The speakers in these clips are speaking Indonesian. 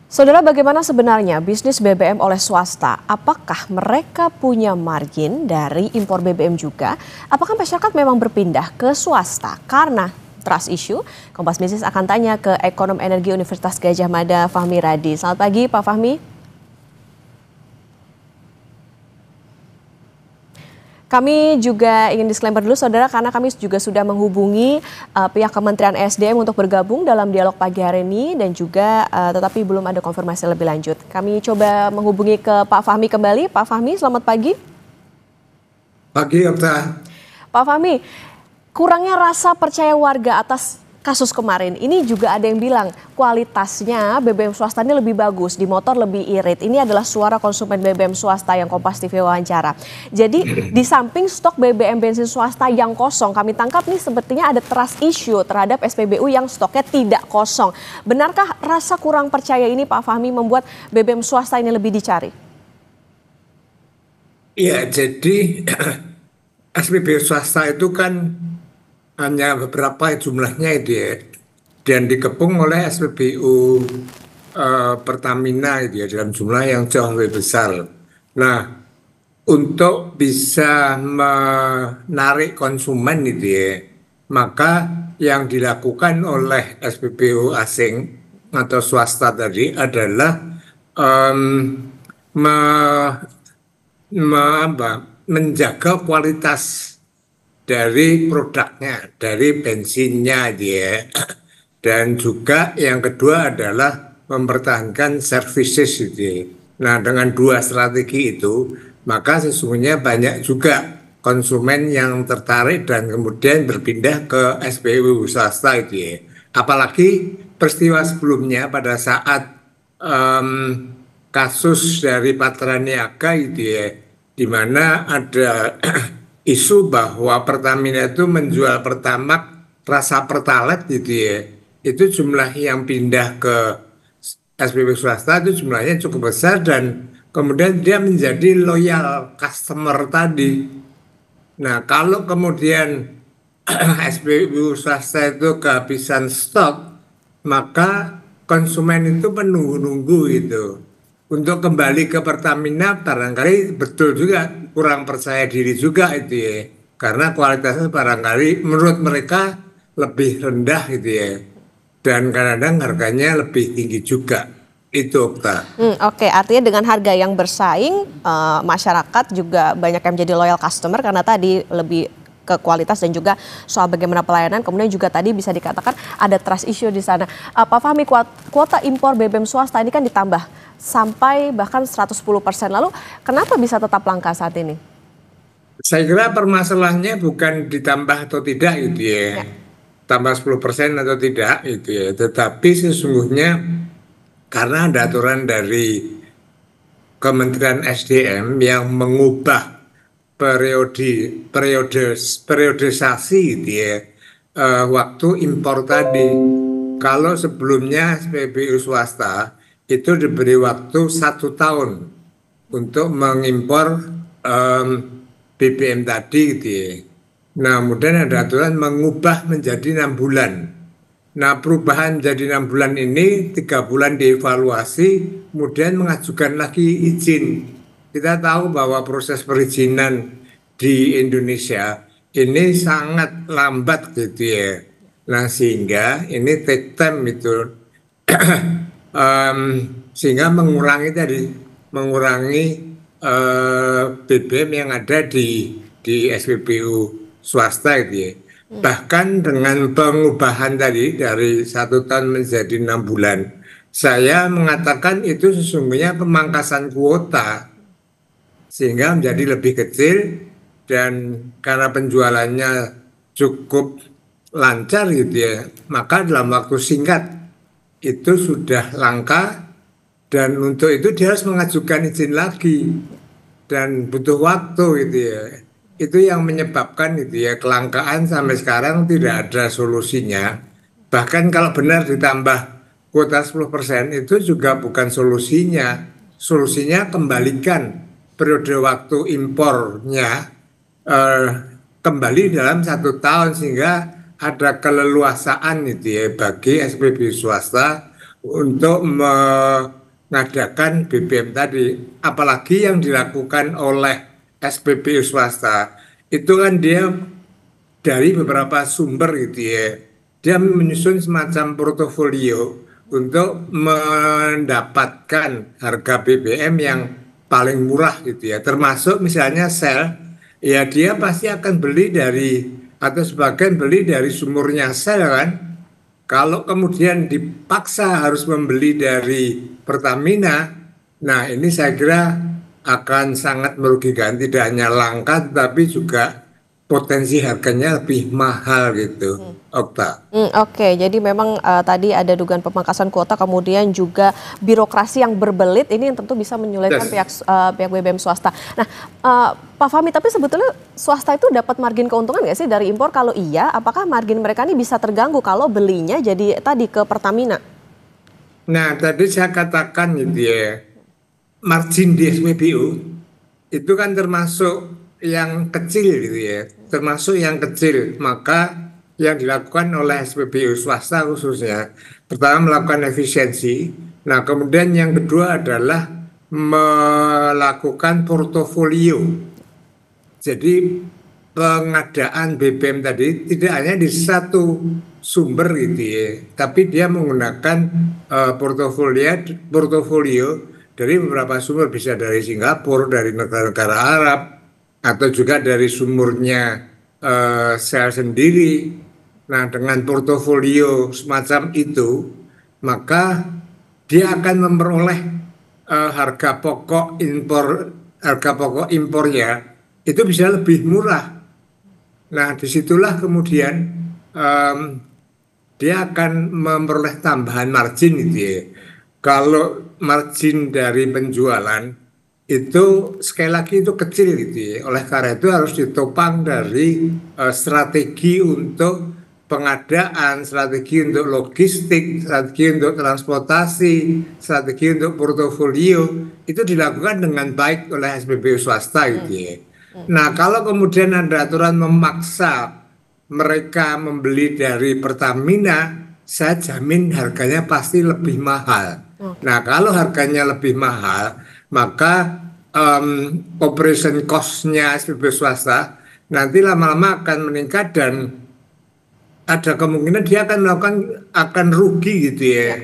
Saudara, bagaimana sebenarnya bisnis BBM oleh swasta? Apakah mereka punya margin dari impor BBM juga? Apakah masyarakat memang berpindah ke swasta karena trust issue? Kompas Bisnis akan tanya ke Ekonom Energi Universitas Gadjah Mada, Fahmi Radi. Selamat pagi, Pak Fahmi. Kami juga ingin disclaimer dulu, saudara, karena kami juga sudah menghubungi pihak Kementerian SDM untuk bergabung dalam dialog pagi hari ini dan juga tetapi belum ada konfirmasi lebih lanjut. Kami coba menghubungi ke Pak Fahmi kembali. Pak Fahmi, selamat pagi. Pagi, Okta. Pak Fahmi, kurangnya rasa percaya warga atas kasus kemarin. Ini juga ada yang bilang kualitasnya BBM swasta ini lebih bagus, di motor lebih irit. Ini adalah suara konsumen BBM swasta yang Kompas TV wawancara. Jadi di samping stok BBM bensin swasta yang kosong, kami tangkap nih sepertinya ada trust issue terhadap SPBU yang stoknya tidak kosong. Benarkah rasa kurang percaya ini, Pak Fahmi, membuat BBM swasta ini lebih dicari? Iya, jadi SPBU swasta itu kan hanya beberapa jumlahnya itu ya, dan dikepung oleh SPBU Pertamina itu ya, dalam jumlah yang jauh lebih besar. Nah, untuk bisa menarik konsumen itu ya, maka yang dilakukan oleh SPBU asing atau swasta tadi adalah menjaga kualitas dari produknya, dari bensinnya dia. Dan juga yang kedua adalah mempertahankan services itu. Nah, dengan dua strategi itu, maka sesungguhnya banyak juga konsumen yang tertarik dan kemudian berpindah ke SPBU swasta itu ya. Apalagi peristiwa sebelumnya pada saat kasus dari Patraniaga itu ya, di mana ada isu bahwa Pertamina itu menjual Pertamax rasa Pertalite gitu ya, itu jumlah yang pindah ke SPBU swasta itu jumlahnya cukup besar dan kemudian dia menjadi loyal customer tadi. Nah, kalau kemudian SPBU swasta itu kehabisan stok, maka konsumen itu menunggu-nunggu gitu. Untuk kembali ke Pertamina barangkali betul juga kurang percaya diri juga itu ya. Karena kualitasnya barangkali menurut mereka lebih rendah gitu ya. Dan kadang-kadang harganya lebih tinggi juga. Itu, Okta. Oke, artinya dengan harga yang bersaing, masyarakat juga banyak yang menjadi loyal customer karena tadi lebih ke kualitas dan juga soal bagaimana pelayanan. Kemudian juga tadi bisa dikatakan ada trust issue di sana. Pak Fahmi, kuota impor BBM swasta ini kan ditambah sampai bahkan 110%. Lalu kenapa bisa tetap langka saat ini? Saya kira permasalahannya bukan ditambah atau tidak gitu ya. Tambah 10% atau tidak gitu ya. Tetapi sesungguhnya karena ada aturan dari Kementerian SDM yang mengubah periodisasi gitu ya, waktu impor tadi. Kalau sebelumnya SPBU swasta itu diberi waktu 1 tahun untuk mengimpor BBM tadi gitu ya. Nah, kemudian ada aturan mengubah menjadi 6 bulan. Nah, perubahan jadi 6 bulan ini 3 bulan dievaluasi, kemudian mengajukan lagi izin. Kita tahu bahwa proses perizinan di Indonesia ini sangat lambat gitu ya. Nah, sehingga ini take time itu, sehingga mengurangi BBM yang ada di SPBU swasta gitu ya. Bahkan dengan pengubahan tadi dari 1 tahun menjadi 6 bulan, saya mengatakan itu sesungguhnya pemangkasan kuota sehingga menjadi lebih kecil dan karena penjualannya cukup lancar gitu ya, maka dalam waktu singkat itu sudah langka dan untuk itu dia harus mengajukan izin lagi dan butuh waktu gitu ya. Itu yang menyebabkan gitu ya kelangkaan sampai sekarang tidak ada solusinya. Bahkan kalau benar ditambah kuota 10% itu juga bukan solusinya. Solusinya kembalikan periode waktu impornya kembali dalam 1 tahun sehingga ada keleluasaan gitu ya bagi SPBU swasta untuk mengadakan BBM tadi. Apalagi yang dilakukan oleh SPBU swasta, itu kan dia dari beberapa sumber gitu ya. Dia menyusun semacam portofolio untuk mendapatkan harga BBM yang paling murah gitu ya. Termasuk misalnya sel, ya dia pasti akan beli dari atau sebagian beli dari sumurnya sel kan. Kalau kemudian dipaksa harus membeli dari Pertamina, nah ini saya kira akan sangat merugikan, tidak hanya langka tetapi juga potensi harganya lebih mahal gitu, Okta. Oke, jadi memang tadi ada dugaan pemangkasan kuota, kemudian juga birokrasi yang berbelit ini yang tentu bisa menyulitkan Yes. pihak BBM swasta. Nah, Pak Fahmi, tapi sebetulnya swasta itu dapat margin keuntungan nggak sih dari impor? Kalau iya, apakah margin mereka ini bisa terganggu kalau belinya jadi tadi ke Pertamina? Nah, tadi saya katakan gitu ya, margin di SPBU itu kan termasuk yang kecil gitu ya, termasuk yang kecil. Maka yang dilakukan oleh SPBU swasta khususnya, pertama melakukan efisiensi. Nah, kemudian yang kedua adalah melakukan portofolio. Jadi pengadaan BBM tadi tidak hanya di satu sumber gitu ya, tapi dia menggunakan portofolio dari beberapa sumber, bisa dari Singapura, dari negara-negara Arab, atau juga dari sumurnya sel sendiri. Nah, dengan portofolio semacam itu, maka dia akan memperoleh harga pokok impornya itu bisa lebih murah. Nah, disitulah kemudian em, dia akan memperoleh tambahan margin gitu ya. Kalau margin dari penjualan itu sekali lagi itu kecil gitu ya. Oleh karena itu harus ditopang dari strategi untuk pengadaan, strategi untuk logistik, strategi untuk transportasi, strategi untuk portofolio itu dilakukan dengan baik oleh SPBU swasta gitu ya. Nah, kalau kemudian ada aturan memaksa mereka membeli dari Pertamina, saya jamin harganya pasti lebih mahal. Oke. Nah, kalau harganya lebih mahal, maka operation cost-nya SPB swasta nanti lama-lama akan meningkat dan ada kemungkinan dia akan akan rugi gitu ya. Ya.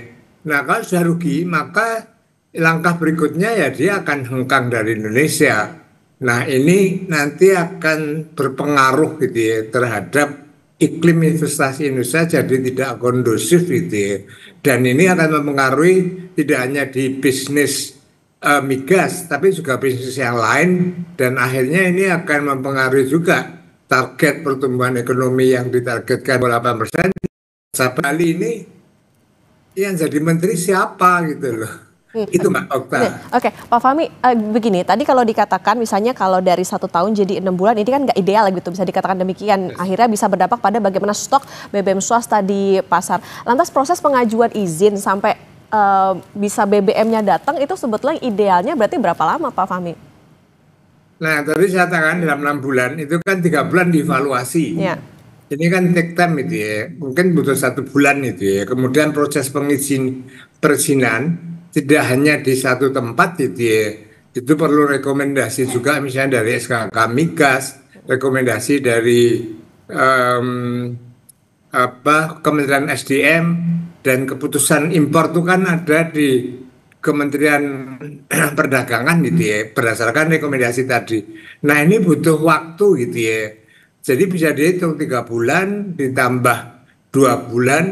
Nah, kalau sudah rugi, maka langkah berikutnya ya dia akan hengkang dari Indonesia. Nah, ini nanti akan berpengaruh gitu ya terhadap iklim investasi Indonesia jadi tidak kondusif gitu ya. Dan ini akan mempengaruhi tidak hanya di bisnis migas, tapi juga bisnis yang lain, dan akhirnya ini akan mempengaruhi juga target pertumbuhan ekonomi yang ditargetkan 8%. Kali ini yang jadi menteri siapa gitu loh. Itu Mbak Okta. Oke, Pak Fahmi, begini, tadi kalau dikatakan misalnya kalau dari 1 tahun jadi 6 bulan, ini kan nggak ideal gitu, bisa dikatakan demikian. Akhirnya bisa berdampak pada bagaimana stok BBM swasta di pasar. Lantas proses pengajuan izin sampai bisa BBM-nya datang itu sebetulnya idealnya berarti berapa lama Pak Fahmi? Nah, tadi saya katakan dalam 6 bulan itu kan 3 bulan dievaluasi. Ya. Ini kan take time itu ya, mungkin butuh 1 bulan itu ya. Kemudian proses perizinan tidak hanya di satu tempat itu ya. Itu perlu rekomendasi juga misalnya dari SKK Migas, rekomendasi dari em, Kementerian SDM, dan keputusan impor itu kan ada di Kementerian Perdagangan gitu ya, berdasarkan rekomendasi tadi. Nah, ini butuh waktu gitu ya. Jadi bisa dihitung 3 bulan ditambah 2 bulan,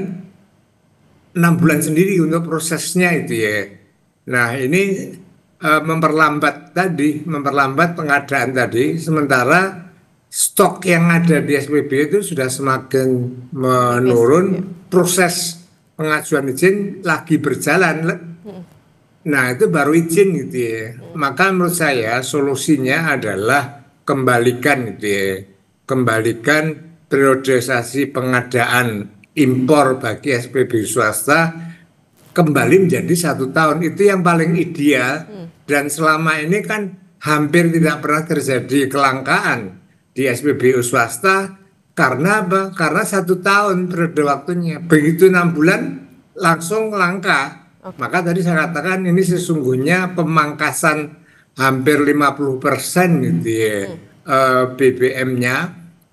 6 bulan sendiri untuk prosesnya itu ya. Nah, ini memperlambat pengadaan tadi, sementara stok yang ada di SPB itu sudah semakin menurun, proses pengajuan izin lagi berjalan. Nah, itu baru izin gitu ya. Maka menurut saya solusinya adalah kembalikan gitu ya. Kembalikan periodisasi pengadaan impor bagi SPB swasta kembali menjadi 1 tahun. Itu yang paling ideal. Dan selama ini kan hampir tidak pernah terjadi kelangkaan di SPBU swasta. Karena apa? Karena 1 tahun periode waktunya. Begitu 6 bulan langsung langka. Maka tadi saya katakan ini sesungguhnya pemangkasan hampir 50% gitu ya, BBM-nya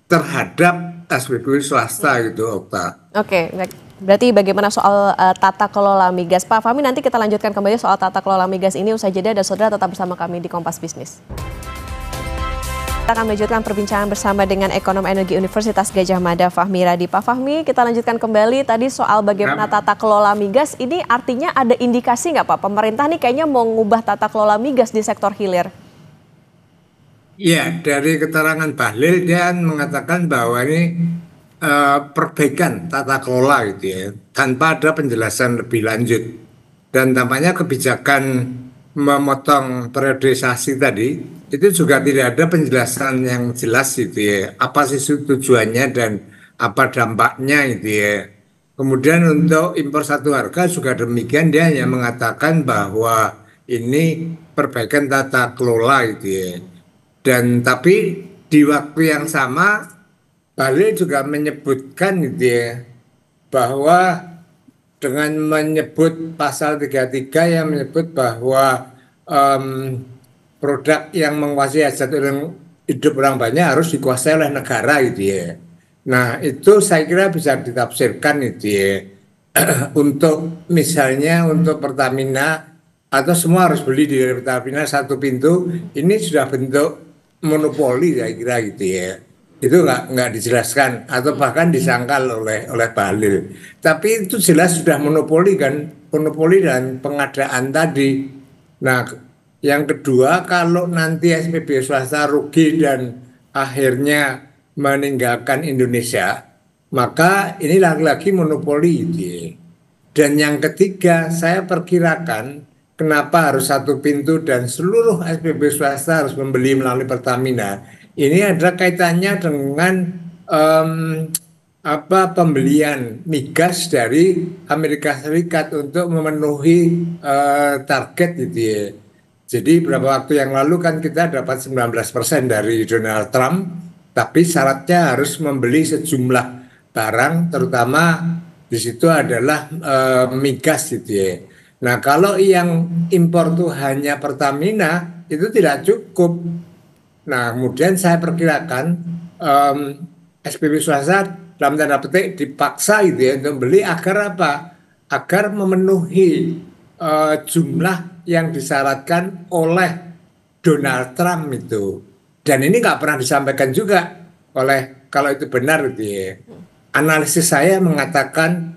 terhadap SPBU swasta gitu, Okta. Oke, baik. Berarti bagaimana soal tata kelola migas? Pak Fahmi, nanti kita lanjutkan kembali soal tata kelola migas ini usai jeda, dan saudara tetap bersama kami di Kompas Bisnis. Kita akan melanjutkan perbincangan bersama dengan Ekonom Energi Universitas Gadjah Mada, Fahmi Radi. Pak Fahmi, kita lanjutkan kembali tadi soal bagaimana tata kelola migas. Ini artinya ada indikasi nggak Pak? Pemerintah nih kayaknya mau ngubah tata kelola migas di sektor hilir. Iya, dari keterangan Bahlil dia mengatakan bahwa ini perbaikan tata kelola gitu ya, tanpa ada penjelasan lebih lanjut. Dan tampaknya kebijakan memotong periodisasi tadi itu juga tidak ada penjelasan yang jelas gitu ya, apa sih tujuannya dan apa dampaknya gitu ya. Kemudian untuk impor satu harga juga demikian, dia hanya mengatakan bahwa ini perbaikan tata kelola gitu ya. Dan tapi di waktu yang sama Bali juga menyebutkan gitu ya, bahwa dengan menyebut pasal 33 yang menyebut bahwa produk yang menguasai hajat hidup orang banyak harus dikuasai oleh negara gitu ya. Nah itu saya kira bisa ditafsirkan gitu ya, untuk misalnya untuk Pertamina atau semua harus beli di Pertamina satu pintu, ini sudah bentuk monopoli saya kira gitu ya. Itu nggak dijelaskan atau bahkan disangkal oleh Bahlil. Tapi itu jelas sudah monopoli kan, monopoli dan pengadaan tadi. Nah, yang kedua kalau nanti SPBU swasta rugi dan akhirnya meninggalkan Indonesia, maka ini lagi-lagi monopoli gitu ya. Dan yang ketiga, saya perkirakan kenapa harus satu pintu dan seluruh SPBU swasta harus membeli melalui Pertamina. Ini ada kaitannya dengan pembelian migas dari Amerika Serikat untuk memenuhi target gitu ya. Jadi beberapa waktu yang lalu kan kita dapat 19% dari Donald Trump, tapi syaratnya harus membeli sejumlah barang, terutama di situ adalah migas gitu ya. Nah kalau yang impor tuh hanya Pertamina itu tidak cukup. Nah, kemudian saya perkirakan SPBU swasta dalam tanda petik dipaksa gitu ya untuk beli agar apa? Agar memenuhi jumlah yang disyaratkan oleh Donald Trump itu. Dan ini nggak pernah disampaikan juga kalau itu benar gitu ya. Analisis saya mengatakan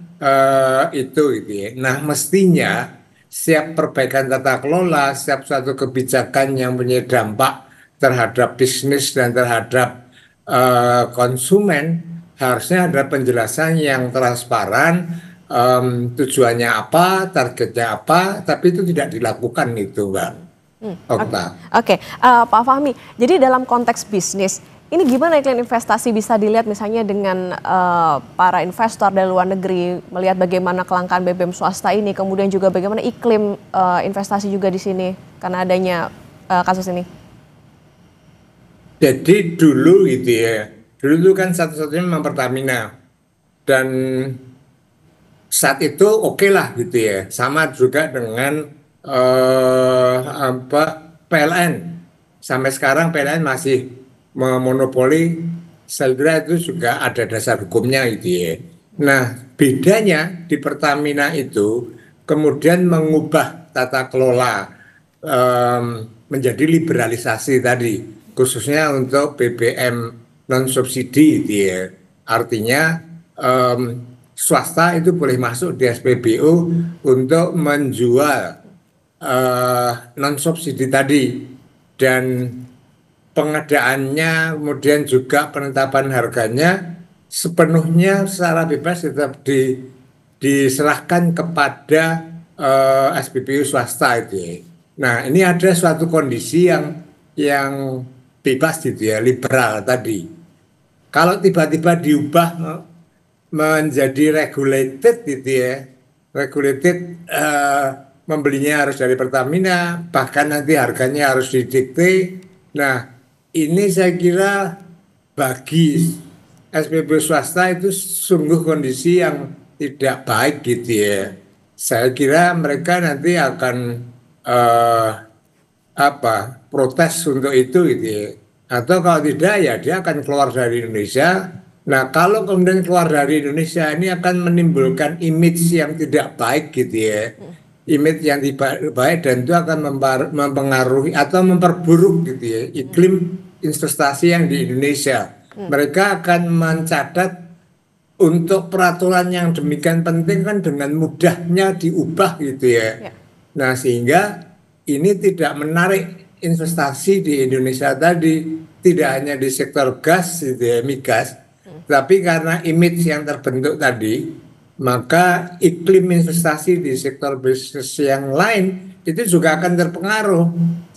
itu gitu ya. Nah, mestinya setiap perbaikan tata kelola, setiap suatu kebijakan yang punya dampak terhadap bisnis dan terhadap konsumen harusnya ada penjelasan yang transparan, tujuannya apa, targetnya apa, tapi itu tidak dilakukan itu, Mbak Okta. Oke. Pak Fahmi, jadi dalam konteks bisnis, ini gimana iklim investasi bisa dilihat misalnya dengan para investor dari luar negeri, melihat bagaimana kelangkaan BBM swasta ini, kemudian juga bagaimana iklim investasi juga di sini karena adanya kasus ini? Jadi dulu gitu ya, dulu itu kan satu-satunya memang Pertamina, dan saat itu oke lah gitu ya, sama juga dengan PLN. Sampai sekarang PLN masih memonopoli, saya kira itu juga ada dasar hukumnya gitu ya. Nah bedanya di Pertamina itu kemudian mengubah tata kelola menjadi liberalisasi tadi, khususnya untuk BBM non subsidi gitu ya. Artinya swasta itu boleh masuk di SPBU untuk menjual non subsidi tadi, dan pengadaannya kemudian juga penetapan harganya sepenuhnya secara bebas tetap diserahkan kepada SPBU swasta itu ya. Nah ini ada suatu kondisi yang bebas gitu ya, liberal tadi. Kalau tiba-tiba diubah menjadi regulated gitu ya, regulated membelinya harus dari Pertamina, bahkan nanti harganya harus didikte. Nah ini saya kira bagi SPBU swasta itu sungguh kondisi yang tidak baik gitu ya. saya kira mereka nanti akan eh, protes untuk itu gitu ya. Atau kalau tidak ya dia akan keluar dari Indonesia. Nah, kalau kemudian keluar dari Indonesia ini akan menimbulkan image yang tidak baik gitu ya. Image yang tidak baik dan itu akan mempengaruhi atau memperburuk gitu ya iklim investasi yang di Indonesia. Mereka akan mencatat untuk peraturan yang demikian penting kan dengan mudahnya diubah gitu ya. Ya. Nah, sehingga ini tidak menarik investasi di Indonesia tadi, tidak hanya di sektor gas, gitu ya, migas, tapi karena image yang terbentuk tadi, maka iklim investasi di sektor bisnis yang lain itu juga akan terpengaruh,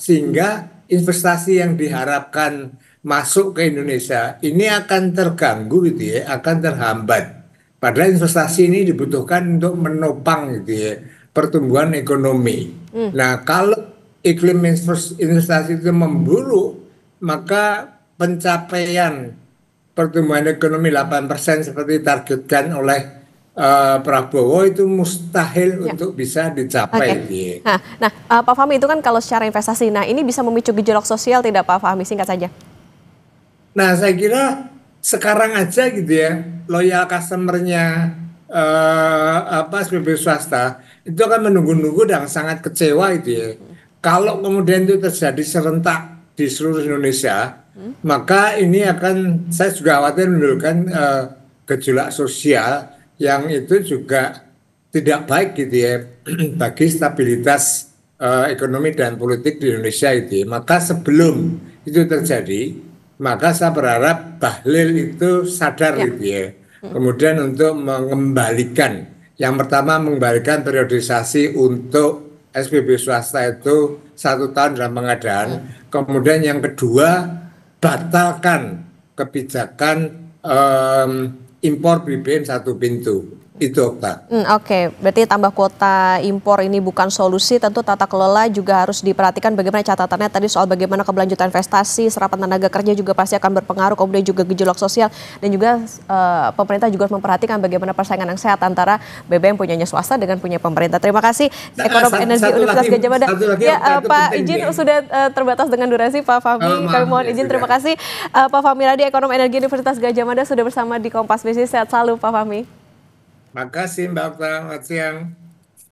sehingga investasi yang diharapkan masuk ke Indonesia ini akan terganggu, gitu ya, akan terhambat. Padahal investasi ini dibutuhkan untuk menopang, gitu ya, pertumbuhan ekonomi. Nah, kalau iklim investasi itu memburuk, maka pencapaian pertumbuhan ekonomi 8% seperti ditargetkan oleh Prabowo itu mustahil untuk bisa dicapai. Oke. Nah, Pak Fahmi, itu kan kalau secara investasi, nah ini bisa memicu gejolak sosial tidak Pak Fahmi? Singkat saja. Nah, saya kira sekarang aja gitu ya, loyal customer-nya SPB swasta itu akan menunggu-nunggu dan sangat kecewa itu ya. Kalau kemudian itu terjadi serentak di seluruh Indonesia, maka ini akan, saya juga khawatir menimbulkan gejolak sosial yang itu juga tidak baik gitu ya bagi stabilitas ekonomi dan politik di Indonesia itu. Maka sebelum itu terjadi, maka saya berharap Bahlil itu sadar gitu ya. Kemudian untuk mengembalikan, yang pertama mengembalikan periodisasi untuk SPB swasta itu 1 tahun dalam pengadaan. Kemudian yang kedua, batalkan kebijakan impor BBM 1 pintu. Itu, Okta. Oke, berarti tambah kuota impor ini bukan solusi, tentu tata kelola juga harus diperhatikan bagaimana catatannya tadi soal bagaimana keberlanjutan investasi, serapan tenaga kerja juga pasti akan berpengaruh, kemudian juga gejolak sosial, dan juga pemerintah juga harus memperhatikan bagaimana persaingan yang sehat antara BBM punyanya swasta dengan punya pemerintah. Terima kasih, Ekonom Energi Universitas Gadjah Mada. Ya, Pak izin sudah terbatas dengan durasi, Pak Fahmi, kami mohon izin. Terima kasih Pak Fahmi Radi, Ekonom Energi Universitas Gadjah Mada sudah bersama di Kompas Bisnis. Sehat selalu Pak Fahmi. Makasih Mbak Okta, selamat siang.